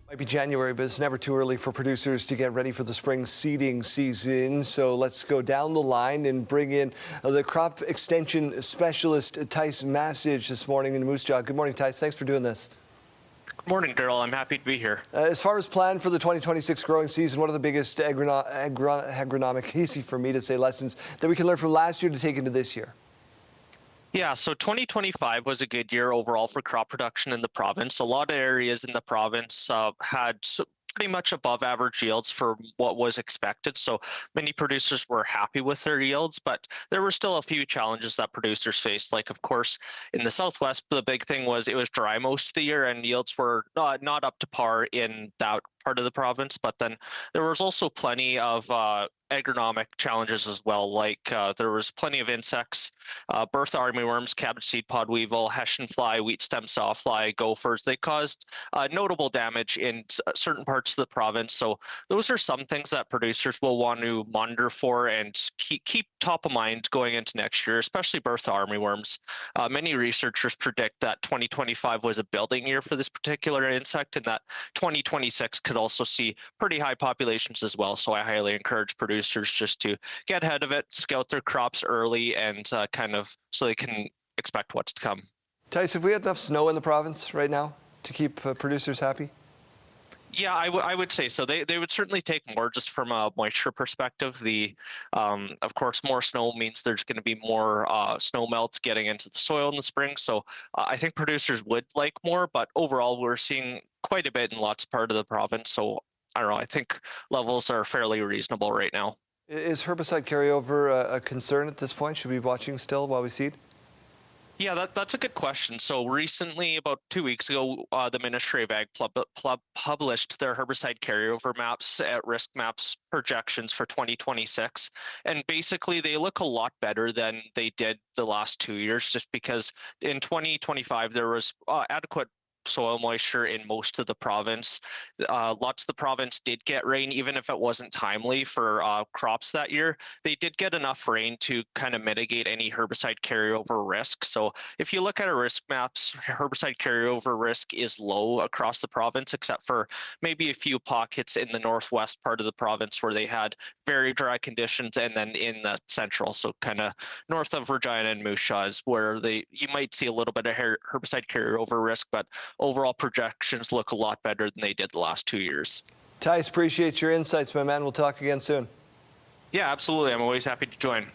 Might be January, but it's never too early for producers to get ready for the spring seeding season. So let's go down the line and bring in the crop extension specialist, Tice Massage, this morning in Moose Jaw. Good morning, Tice. Thanks for doing this. Good morning, Daryl. I'm happy to be here. As far as plan for the 2026 growing season, what are the biggest agronomic, easy for me to say, lessons that we can learn from last year to take into this year? Yeah, so 2025 was a good year overall for crop production in the province. A lot of areas in the province had pretty much above average yields for what was expected. So many producers were happy with their yields, but there were still a few challenges that producers faced. Like, of course, in the Southwest, the big thing was it was dry most of the year and yields were not up to par in that part of the province. But then there was also plenty of agronomic challenges as well. Like there was plenty of insects, birth armyworms, cabbage seed pod weevil, Hessian fly, wheat stem sawfly, gophers. They caused notable damage in certain parts of the province. So those are some things that producers will want to monitor for and keep top of mind going into next year, especially birth armyworms. Many researchers predict that 2025 was a building year for this particular insect and that 2026 could also see pretty high populations as well. So I highly encourage producers just to get ahead of it, scout their crops early, and kind of so they can expect what's to come. Tice, have we had enough snow in the province right now to keep producers happy? Yeah, I would say so. They would certainly take more just from a moisture perspective. Of course, more snow means there's going to be more snow melts getting into the soil in the spring. So I think producers would like more, but overall we're seeing quite a bit in lots of part of the province. So I don't know, I think levels are fairly reasonable right now. Is herbicide carryover a concern at this point? Should we be watching still while we seed? Yeah, that's a good question. So recently, about 2 weeks ago, the Ministry of Ag published their herbicide carryover maps, at-risk maps projections for 2026. And basically, they look a lot better than they did the last 2 years, just because in 2025, there was adequate soil moisture in most of the province. Lots of the province did get rain, even if it wasn't timely for crops that year. They did get enough rain to kind of mitigate any herbicide carryover risk. So if you look at our risk maps, herbicide carryover risk is low across the province, except for maybe a few pockets in the northwest part of the province where they had very dry conditions, and then in the central, so kind of north of Regina and Moose Jaw is where you might see a little bit of herbicide carryover risk, but overall projections look a lot better than they did the last 2 years. Tice, appreciate your insights, my man. We'll talk again soon. Yeah, absolutely. I'm always happy to join.